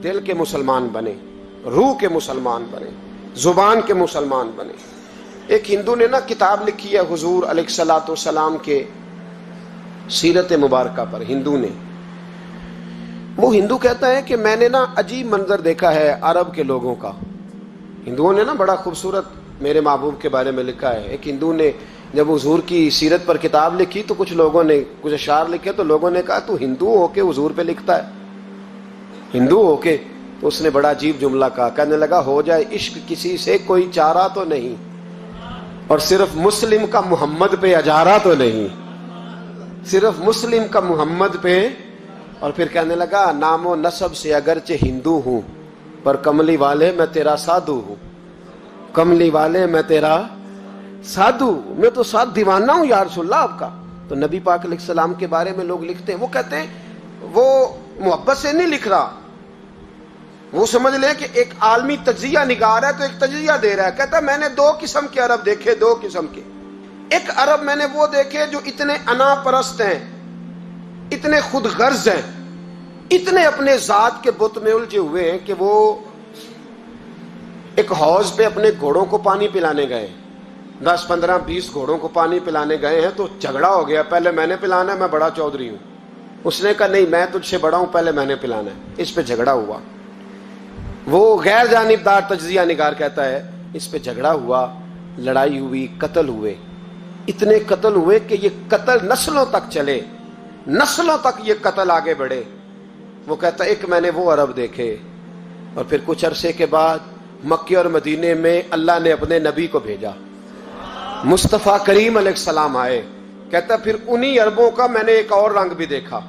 دل کے مسلمان بنے، روح کے مسلمان بنے، زبان کے مسلمان بنے۔ ایک ہندو نے نا کتاب لکھی ہے حضور علیہ الصلوۃ والسلام کے سیرت مبارکہ پر، ہندو نے۔ وہ ہندو کہتا ہے کہ میں نے نا عجیب منظر دیکھا ہے عرب کے لوگوں کا۔ ہندوؤں نے نا بڑا خوبصورت میرے محبوب کے بارے میں لکھا ہے۔ ایک ہندو نے جب حضور کی سیرت پر کتاب لکھی تو کچھ لوگوں نے کچھ اشعار لکھے، تو لوگوں نے کہا تو ہندو ہو کے حضور پہ لکھتا ہے، ہندو ہو کے؟ تو اس نے بڑا عجیب جملہ کہا، کہنے لگا ہو جائے عشق کسی سے کوئی چارہ تو نہیں، اور صرف مسلم کا محمد پہ اجارہ تو نہیں، صرف مسلم کا محمد پہ۔ اور پھر کہنے لگا نام و نسب سے اگرچہ ہندو ہوں پر کملی والے میں تیرا سادھو ہوں، کملی والے میں تیرا سادھو، میں تو ساتھ دیوانہ ہوں یا رسول اللہ آپ کا۔ تو نبی پاک علیہ السلام کے بارے میں لوگ لکھتے ہیں، وہ کہتے ہیں وہ محبت سے نہیں لکھ رہا، وہ سمجھ لیں کہ ایک عالمی تجزیہ نگار ہے تو ایک تجزیہ دے رہا ہے۔ کہتا ہے میں نے دو قسم کے عرب دیکھے، دو قسم کے۔ ایک عرب میں نے وہ دیکھے جو اتنے انا پرست ہیں، اتنے خود غرض ہیں، اتنے اپنے ذات کے بت میں الجھے ہوئے ہیں کہ وہ ایک حوض پہ اپنے گھوڑوں کو پانی پلانے گئے، 10 15 20 گھوڑوں کو پانی پلانے گئے ہیں، تو جھگڑا ہو گیا، پہلے میں نے پلانا ہے، میں بڑا چودھری ہوں۔ اس نے کہا نہیں میں تجھ سے بڑا ہوں، پہلے میں نے پلانا ہے۔ اس پہ جھگڑا ہوا، وہ غیر جانبدار تجزیہ نگار کہتا ہے اس پہ جھگڑا ہوا، لڑائی ہوئی، قتل ہوئے، اتنے قتل ہوئے کہ یہ قتل نسلوں تک چلے، نسلوں تک یہ قتل آگے بڑھے۔ وہ کہتا ہے ایک میں نے وہ عرب دیکھے، اور پھر کچھ عرصے کے بعد مکے اور مدینے میں اللہ نے اپنے نبی کو بھیجا، مصطفیٰ کریم علیہ السلام آئے۔ کہتا پھر انہی عربوں کا میں نے ایک اور رنگ بھی دیکھا،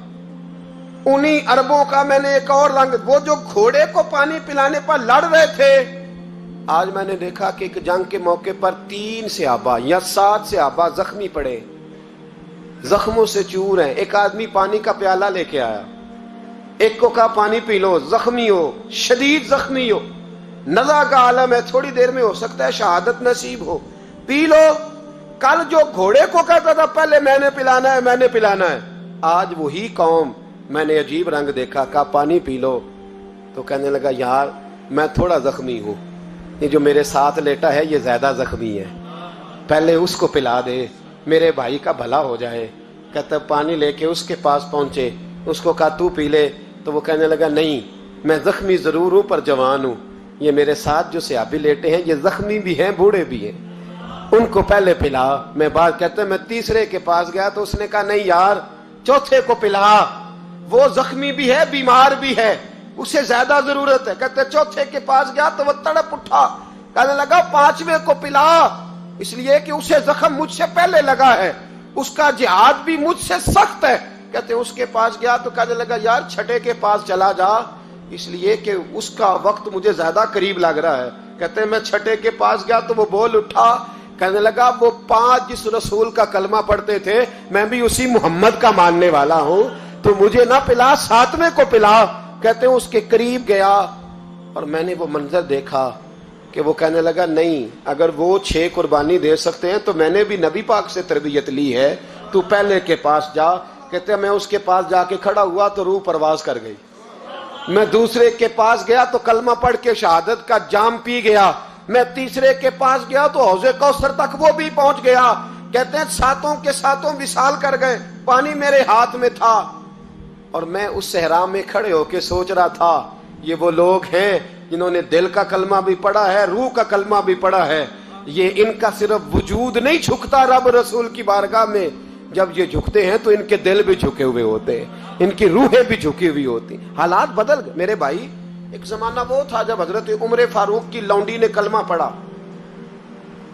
انہی عربوں کا میں نے ایک اور رنگ، وہ جو گھوڑے کو پانی پلانے پر لڑ رہے تھے، آج میں نے دیکھا کہ ایک جنگ کے موقع پر 3 صحابہ یا 7 صحابہ زخمی پڑے، زخموں سے چور ہیں۔ ایک آدمی پانی کا پیالہ لے کے آیا، ایک کو کہا پانی پی لو، زخمی ہو، شدید زخمی ہو، نزع کا عالم ہے، تھوڑی دیر میں ہو سکتا ہے شہادت نصیب ہو، پی لو۔ کل جو گھوڑے کو کہتا تھا پہلے میں نے پلانا ہے، میں نے پلانا ہے، آج وہی قوم میں نے عجیب رنگ دیکھا، کہا پانی پی لو۔ تو کہنے لگا یار میں تھوڑا زخمی ہوں، یہ جو میرے ساتھ لیٹا ہے یہ زیادہ زخمی ہے، پہلے اس کو پلا دے، میرے بھائی کا بھلا ہو جائے۔ کہتا پانی لے کے اس کے پاس پہنچے، اس کو کہا تو پی لے، تو وہ کہنے لگا نہیں میں زخمی ضرور ہوں پر جوان ہوں، یہ میرے ساتھ جو صحابی لیٹے ہیں یہ زخمی بھی ہیں بوڑھے بھی ہیں، ان کو پہلے پلا۔ میں بات کہتا ہے میں تیسرے کے پاس گیا تو اس نے کہا نہیں یار چوتھے کو پلا، وہ زخمی بھی ہے بیمار بھی ہے، اسے زیادہ ضرورت ہے۔ کہتے چوتھے کے پاس گیا تو وہ تڑپ اٹھا، کہنے لگا 5ویں کو پلا، اس لیے کہ اسے زخم مجھ سے پہلے لگا ہے، اس کا جہاد بھی مجھ سے سخت ہے۔ کہتے اس کے پاس گیا تو کہنے لگا یار 6 کے پاس چلا جا، اس لیے کہ اس کا وقت مجھے زیادہ قریب لگ رہا ہے۔ کہتے ہیں میں 6 کے پاس گیا تو وہ بول اٹھا، کہنے لگا وہ 5 جس رسول کا کلمہ پڑھتے تھے میں بھی اسی محمد کا ماننے والا ہوں، تو مجھے نہ پلا 7ویں کو پلا۔ کہتے ہیں اس کے قریب گیا اور میں نے وہ منظر دیکھا کہ وہ کہنے لگا نہیں اگر وہ 6 قربانی دے سکتے ہیں تو میں نے بھی نبی پاک سے تربیت لی ہے، تو پہلے کے پاس جا۔ کہتے ہیں میں اس کے پاس جا کے کھڑا ہوا تو روح پرواز کر گئی، میں دوسرے کے پاس گیا تو کلمہ پڑھ کے شہادت کا جام پی گیا، میں تیسرے کے پاس گیا تو حوض کوثر تک وہ بھی پہنچ گیا۔ کہتے ہیں 7 کے 7 وصال کر گئے، پانی میرے ہاتھ میں تھا، اور میں اس صحرا میں کھڑے ہو کے سوچ رہا تھا یہ وہ لوگ ہیں جنہوں نے دل کا کلمہ بھی پڑھا ہے، روح کا کلمہ بھی پڑھا ہے، یہ ان کا صرف وجود نہیں جھکتا رب رسول کی بارگاہ میں، جب یہ جھکتے ہیں تو ان کے دل بھی جھکے ہوئے ہوتے ہیں، ان کی روحیں بھی جھکی ہوئی ہوتی۔ حالات بدل گئے میرے بھائی۔ ایک زمانہ وہ تھا جب حضرت عمر فاروق کی لونڈی نے کلمہ پڑھا،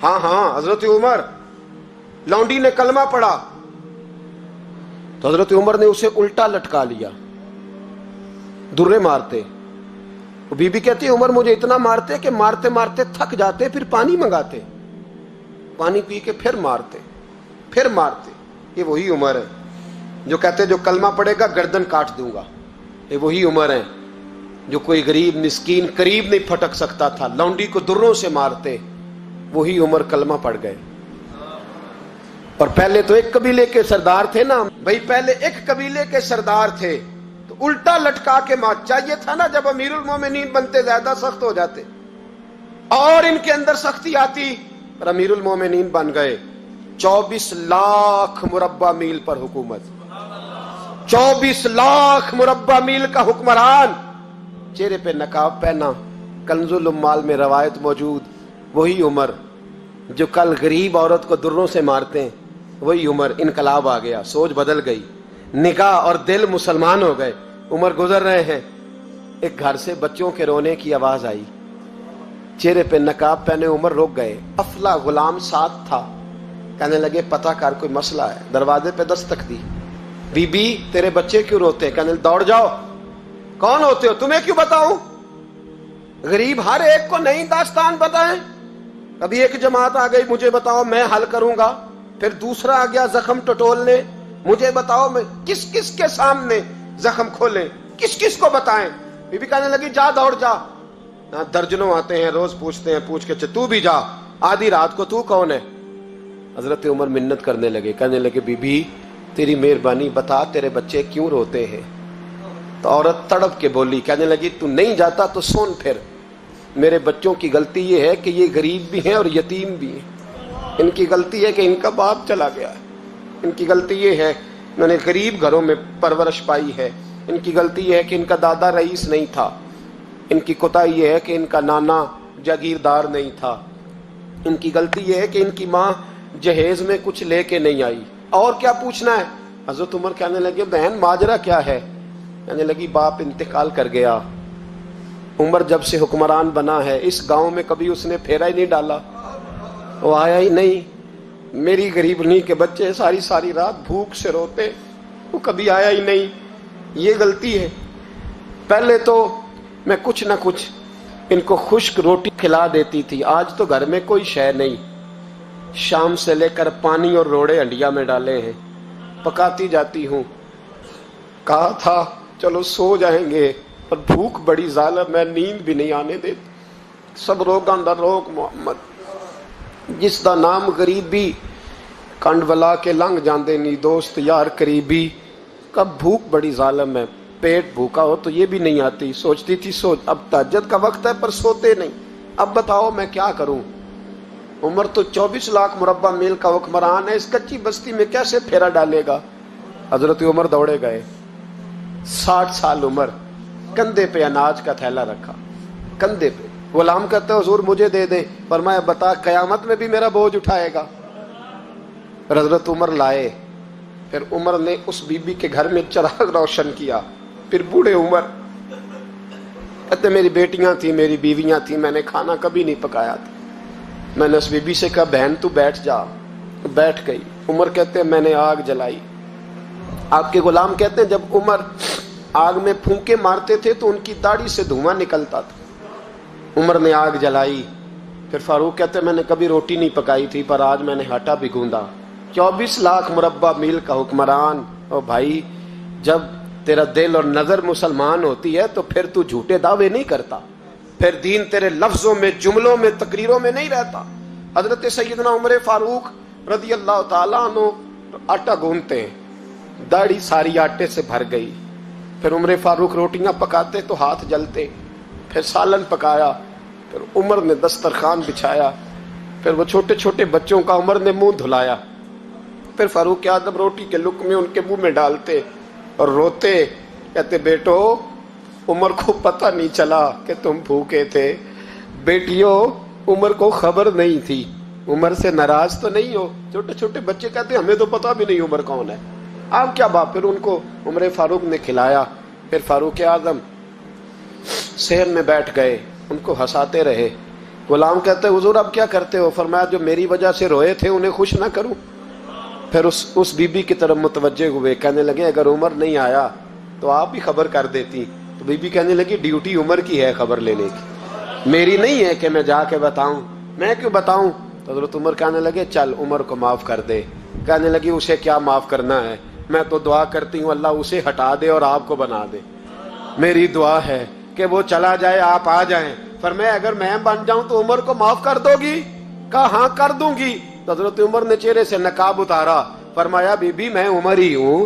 ہاں حضرت عمر لونڈی نے کلمہ پڑھا تو حضرت عمر نے اسے الٹا لٹکا لیا، درے مارتے۔ بی بی کہتی ہے عمر مجھے اتنا مارتے کہ مارتے مارتے تھک جاتے، پھر پانی منگاتے، پانی پی کے پھر مارتے۔ یہ وہی عمر ہے جو کہتے جو کلمہ پڑھے گا گردن کاٹ دوں گا، یہ وہی عمر ہے جو کوئی غریب مسکین قریب نہیں پھٹک سکتا تھا، لونڈی کو دروں سے مارتے، وہی عمر کلمہ پڑھ گئے۔ اور پہلے تو ایک قبیلے کے سردار تھے نا بھائی، پہلے ایک قبیلے کے سردار تھے، تو الٹا لٹکا کے مار. چاہیے تھا نا جب امیر المومنین بنتے زیادہ سخت ہو جاتے اور ان کے اندر سختی آتی، پر امیر المومنین بن گئے. 24 لاکھ مربع میل پر حکومت، 24 لاکھ مربع میل کا حکمران، چہرے پہ نقاب پہنا. کنز الاموال میں روایت موجود، وہی عمر جو کل غریب عورت کو دروں سے مارتے ہیں، وہی عمر. انقلاب آ گیا، سوچ بدل گئی، نگاہ اور دل مسلمان ہو گئے. عمر گزر رہے ہیں، ایک گھر سے بچوں کے رونے کی آواز آئی، چہرے پہ نقاب پہنے عمر رک گئے. افلا غلام ساتھ تھا، کہنے لگے پتہ کر کوئی مسئلہ ہے. دروازے پہ دستک دی، بی بی تیرے بچے کیوں روتے ہیں؟ کہنے دوڑ جاؤ، کون ہوتے ہو؟ تمہیں کیوں بتاؤں؟ غریب ہر ایک کو نئی داستان بتائیں. ابھی ایک جماعت آ گئی، مجھے بتاؤ میں حل کروں گا. پھر دوسرا آ گیا زخم ٹٹولنے، مجھے بتاؤ میں کس کس کے سامنے زخم کھولیں، کس کس کو بتائیں. بی بی کہنے لگی جا دوڑ جا. درجنوں آتے ہیں روز پوچھتے ہیں، پوچھ کے تو بھی جا. آدھی رات کو تو کون ہے؟ حضرت عمر منت کرنے لگے، کہنے لگے بی بی تیری مہربانی بتا تیرے بچے کیوں روتے ہیں. تو عورت تڑپ کے بولی، کہنے لگی تو نہیں جاتا تو سن پھر. میرے بچوں کی غلطی یہ ہے کہ یہ غریب بھی ہیں اور یتیم بھی ہیں. ان کی غلطی ہے کہ ان کا باپ چلا گیا ہے. ان کی غلطی یہ ہے میں نے غریب گھروں میں پرورش پائی ہے. ان کی غلطی یہ ہے کہ ان کا دادا رئیس نہیں تھا. ان کی کوتاہی یہ ہے کہ ان کا نانا جاگیردار نہیں تھا. ان کی غلطی یہ ہے کہ ان کی ماں جہیز میں کچھ لے کے نہیں آئی. اور کیا پوچھنا ہے؟ حضرت عمر کہنے لگے بہن ماجرا کیا ہے؟ کہنے لگی باپ انتقال کر گیا. عمر جب سے حکمران بنا ہے اس گاؤں میں کبھی اس نے پھیرا ہی نہیں ڈالا، وہ آیا ہی نہیں. میری غریبنی کے بچے ساری ساری رات بھوک سے روتے، وہ کبھی آیا ہی نہیں. یہ غلطی ہے. پہلے تو میں کچھ نہ کچھ ان کو خشک روٹی کھلا دیتی تھی، آج تو گھر میں کوئی شے نہیں. شام سے لے کر پانی اور روڑے ہنڈیا میں ڈالے ہیں، پکاتی جاتی ہوں. کہا تھا چلو سو جائیں گے، اور بھوک بڑی ظالم ہے، نیند بھی نہیں آنے دیتی. سب روگاں دا روگ محمد، جس دا نام غریبی، کنڈ ولا کے لنگ جاندے نی دوست یار قریبی. کب بھوک بڑی ظالم ہے، پیٹ بھوکا ہو تو یہ بھی نہیں آتی. سوچتی تھی سوچ اب تہجد کا وقت ہے پر سوتے نہیں. اب بتاؤ میں کیا کروں؟ عمر تو 24 لاکھ مربع میل کا حکمران ہے، اس کچی بستی میں کیسے پھیرا ڈالے گا؟ حضرت عمر دوڑے گئے. 60 سال عمر، کندھے پہ اناج کا تھیلا رکھا، کندھے پہ. غلام کہتے حضور مجھے دے دیں. فرمایا بتا قیامت میں بھی میرا بوجھ اٹھائے گا؟ حضرت عمر لائے. پھر عمر نے اس بی بی کے گھر میں چراغ روشن کیا. پھر بوڑھے عمر کہتے میری بیٹیاں تھیں، میری بیویاں تھیں، میں نے کھانا کبھی نہیں پکایا تھا. میں نے اس بی بی سے کہا بہن تو بیٹھ جا، بیٹھ گئی. عمر کہتے میں نے آگ جلائی. آپ کے غلام کہتے ہیں جب عمر آگ میں پھونکے مارتے تھے تو ان کی داڑھی سے دھواں نکلتا تھا. عمر نے آگ جلائی. پھر فاروق کہتے میں نے کبھی روٹی نہیں پکائی تھی پر آج میں نے آٹا بھی گوندا. 24 لاکھ مربع میل کا حکمران. او بھائی جب تیرا دل اور نظر مسلمان ہوتی ہے تو پھر تو جھوٹے دعوے نہیں کرتا، پھر دین تیرے لفظوں میں، جملوں میں، تقریروں میں نہیں رہتا. حضرت سیدنا عمر فاروق رضی اللہ تعالیٰ عنہ آٹا گونتے ہیں، داڑھی ساری آٹے سے بھر گئی. پھر عمر فاروق روٹیاں پکاتے تو ہاتھ جلتے. پھر سالن پکایا. پھر عمر نے دسترخوان بچھایا. پھر وہ چھوٹے چھوٹے بچوں کا عمر نے منہ دھلایا. پھر فاروق اعظم روٹی کے لقمے ان کے منہ میں ڈالتے اور روتے، کہتے بیٹو عمر کو پتہ نہیں چلا کہ تم بھوکے تھے. بیٹیوں عمر کو خبر نہیں تھی. عمر سے ناراض تو نہیں ہو؟ چھوٹے چھوٹے بچے کہتے ہمیں تو پتہ بھی نہیں عمر کون ہے. آپ کیا بات. پھر ان کو عمر فاروق نے کھلایا. پھر فاروق اعظم صحن میں بیٹھ گئے، ان کو ہنساتے رہے. غلام کہتے حضور اب کیا کرتے ہو؟ فرمایا جو میری وجہ سے روئے تھے انہیں خوش نہ کروں. پھر اس بی بی کی طرف متوجہ ہوئے، کہنے لگے اگر عمر نہیں آیا تو آپ ہی خبر کر دیتی. تو بی بی کہنے لگی ڈیوٹی عمر کی ہے خبر لینے کی، میری نہیں ہے کہ میں جا کے بتاؤں. میں کیوں بتاؤں؟ تو حضرت عمر کہنے لگے چل عمر کو معاف کر دے. کہنے لگی اسے کیا معاف کرنا ہے، میں تو دعا کرتی ہوں اللہ اسے ہٹا دے اور آپ کو بنا دے. میری دعا ہے کہ وہ چلا جائے آپ آ جائیں. فرمایا اگر میں بن جاؤں تو عمر کو معاف کر دو گی؟ کہا ہاں کر دوں گی. حضرت عمر نے چہرے سے نقاب اتارا. فرمایا بی بی میں عمر ہی ہوں،